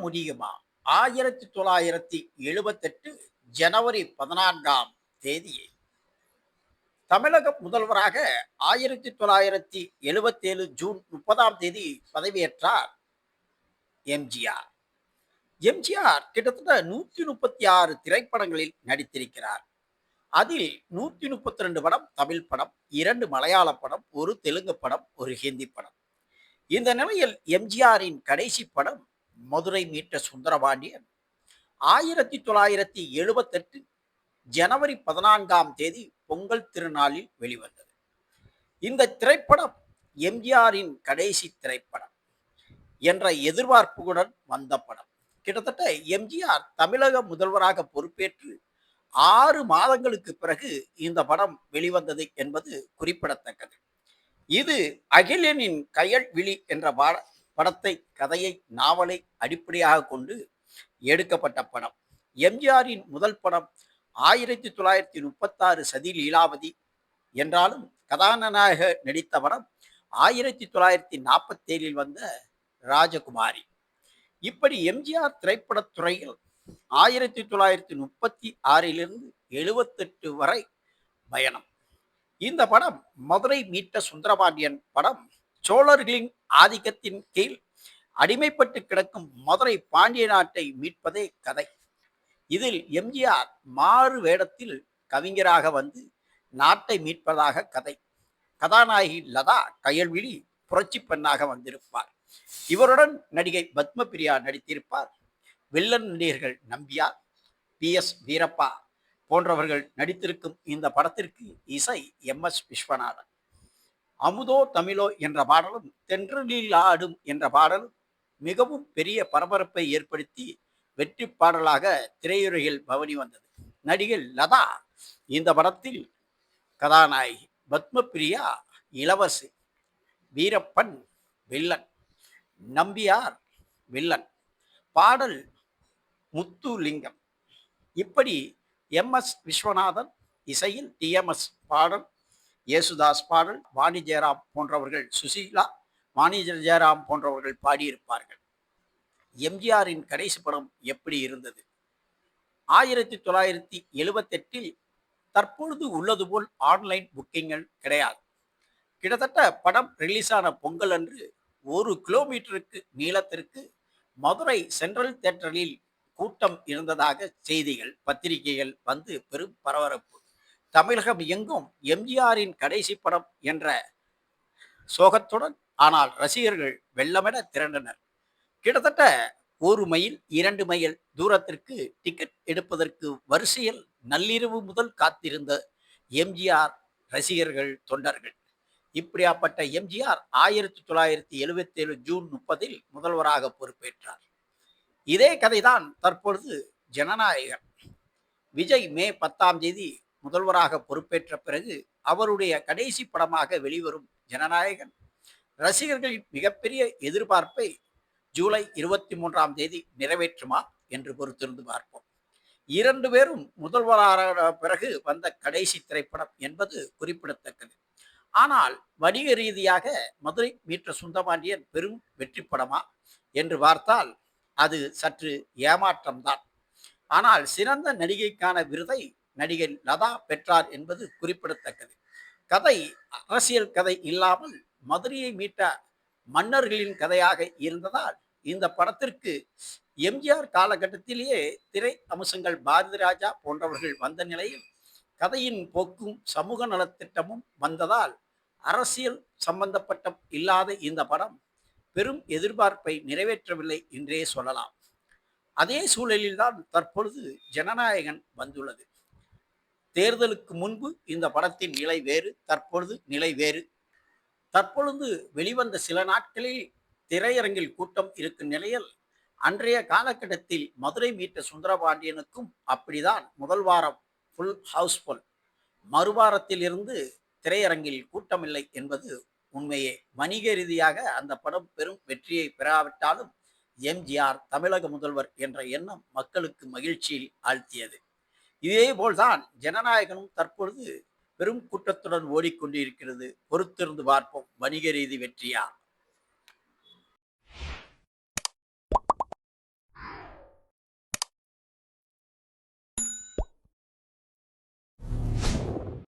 முடியுமா? 1978 ஜனவரி 14ஆம் தேதி தமிழக முதல்வராக 1977 ஜூன் 30ஆம் தேதி பதவியேற்றார் எம்ஜிஆர். எம்ஜிஆர் கிட்டத்தட்ட 136 திரைப்படங்களில் நடித்திருக்கிறார். அதில் 132 படம் தமிழ் படம், 2 மலையாள படம், 1 தெலுங்கு படம், 1 ஹிந்தி படம். இந்த நிலையில் எம்ஜிஆரின் கடைசி படம் மதுரை மீட்ட சுந்தரபாண்டியன் 1978 ஜனவரி 14ஆம் தேதி பொங்கல் திருநாளில் வெளிவந்தது. இந்த திரைப்படம் எம்ஜிஆரின் கடைசி திரைப்படம் என்ற எதிர்பார்ப்புடன் வந்த படம். கிட்டத்தட்ட எம்ஜிஆர் தமிழக முதல்வராக பொறுப்பேற்று 6 மாதங்களுக்கு பிறகு இந்த படம் வெளிவந்தது என்பது குறிப்பிடத்தக்கது. இது அகிலனின் கயல்விழி என்ற படத்தை கதையை நாவலை அடிப்படையாக கொண்டு எடுக்கப்பட்ட படம். எம்ஜிஆரின் முதல் படம் 1936 சதி லீலாவதி என்றாலும் கதாநாயக நடித்த படம் 1947 வந்த ராஜகுமாரி. இப்படி எம்ஜிஆர் திரைப்படத்துறையில் 1936 78 வரை பயணம். இந்த படம் மதுரை மீட்ட சுந்தரபாண்டியன் படம் சோழர்களின் ஆதிக்கத்தின் கீழ் அடிமைப்பட்டு கிடக்கும் மதுரை பாண்டிய நாட்டை மீட்பதே கதை. இதில் எம்ஜிஆர் மாறு வேடத்தில் கவிஞராக வந்து நாட்டை மீட்பதாக கதை. கதாநாயகி லதா கயல்விழி புரட்சி பெண்ணாக வந்திருப்பார். இவருடன் நடிகை பத்மபிரியா நடித்திருப்பார். வில்லன் நடிகர்கள் நம்பியார், பி.எஸ். வீரப்பா போன்றவர்கள் நடித்திருக்கும் இந்த படத்திற்கு இசை எம்.எஸ். விஸ்வநாதன். அமுதோ தமிழோ என்ற பாடலும் தென்றலில் ஆடும் என்ற பாடலும் மிகவும் பெரிய பரபரப்பை ஏற்படுத்தி வெற்றி பாடலாக திரையுறையில் பவனி வந்தது. நடிகை லதா இந்த படத்தில் கதாநாயகி, பத்மபிரியா இளவரசி, வீரப்பன் வில்லன், நம்பியார் வில்லன், பாடல் முத்துலிங்கம். இப்படி எம்.எஸ். விஸ்வநாதன் இசையில் டி.எம்.எஸ். பாடல், யேசுதாஸ் பாடல், வாணி ஜெயராம் போன்றவர்கள், சுசீலா, வாணி ஜெயராம் போன்றவர்கள் பாடியிருப்பார்கள். எம்ஜிஆரின் கடைசி படம் எப்படி இருந்தது? 1978 தற்பொழுது உள்ளது போல் ஆன்லைன் புக்கிங்கள் கிடையாது. கிட்டத்தட்ட படம் ரிலீஸ் ஆன பொங்கல் அன்று 1 கிலோமீட்டருக்கு நீளத்திற்கு மதுரை சென்ட்ரல் தியேட்டரில் கூட்டம் இருந்ததாக செய்திகள், பத்திரிகைகள் வந்து பெரும் பரபரப்பு. தமிழகம் எங்கும் எம்ஜிஆரின் கடைசி படம் என்ற சோகத்துடன் ஆனால் ரசிகர்கள் வெள்ளமென திரண்டனர். கிட்டத்தட்ட 1 மைல் 2 மைல் தூரத்திற்கு டிக்கெட் எடுப்பதற்கு வரிசையில் நள்ளிரவு முதல் காத்திருந்த எம்ஜிஆர் ரசிகர்கள், தொண்டர்கள். இப்படியாப்பட்ட எம்ஜிஆர் 1977 ஜூன் 30 முதல்வராக பொறுப்பேற்றார். இதே கதைதான் தற்பொழுது ஜனநாயகன். விஜய் மே 10ஆம் தேதி முதல்வராக பொறுப்பேற்ற பிறகு அவருடைய கடைசி படமாக வெளிவரும் ஜனநாயகன் ரசிகர்களின் மிகப்பெரிய எதிர்பார்ப்பை ஜூலை 23ஆம் தேதி நிறைவேற்றுமா என்று பொறுத்திருந்து பார்ப்போம். 2 பேரும் முதல்வரான பிறகு வந்த கடைசி திரைப்படம் என்பது குறிப்பிடத்தக்கது. ஆனால் வணிக ரீதியாக மதுரை மீட்ட சுந்தரபாண்டியன் பெரும் வெற்றி படமா என்று பார்த்தால் அது சற்று ஏமாற்றம்தான். ஆனால் சிறந்த நடிகைக்கான விருதை நடிகை லதா பெற்றார் என்பது குறிப்பிடத்தக்கது. கதை அரசியல் கதை இல்லாமல் மதுரையை மீட்ட மன்னர்களின் கதையாக இருந்ததால் இந்த படத்திற்கு எம்ஜிஆர் காலகட்டத்திலேயே திரை அம்சங்கள் பாரதி ராஜா போன்றவர்கள் வந்த நிலையில் கதையின் போக்கும் சமூக நலத்திட்டமும் வந்ததால் அரசியல் சம்பந்தப்பட்ட இல்லாத இந்த படம் பெரும் எதிர்பார்ப்பை நிறைவேற்றவில்லை என்றே சொல்லலாம். அதே சூழலில்தான் தற்பொழுது ஜனநாயகன் வந்துள்ளது. தேர்தலுக்கு முன்பு இந்த படத்தின் நிலை வேறு, தற்பொழுது நிலை வேறு. தற்பொழுது வெளிவந்த சில நாட்களில் திரையரங்கில் கூட்டம் இருக்கும் நிலையில் அன்றைய காலகட்டத்தில் மதுரை மீட்ட சுந்தரபாண்டியனுக்கும் அப்படிதான் முதல் வாரம் ஃபுல் ஹவுஸ்ஃபுல். மறுவாரத்தில் இருந்து திரையரங்கில் கூட்டமில்லை என்பது உண்மையே. வணிக ரீதியாக அந்த படம் பெரும் வெற்றியை பெறாவிட்டாலும் எம்ஜிஆர் தமிழக முதல்வர் என்ற எண்ணம் மக்களுக்கு மகிழ்ச்சியில் ஆழ்த்தியது. இதேபோல்தான் ஜனநாயகனும் தற்பொழுது பெரும் கூட்டத்துடன் ஓடிக்கொண்டிருக்கிறது. பொறுத்திருந்து பார்ப்போம், வணிக ரீதி வெற்றியா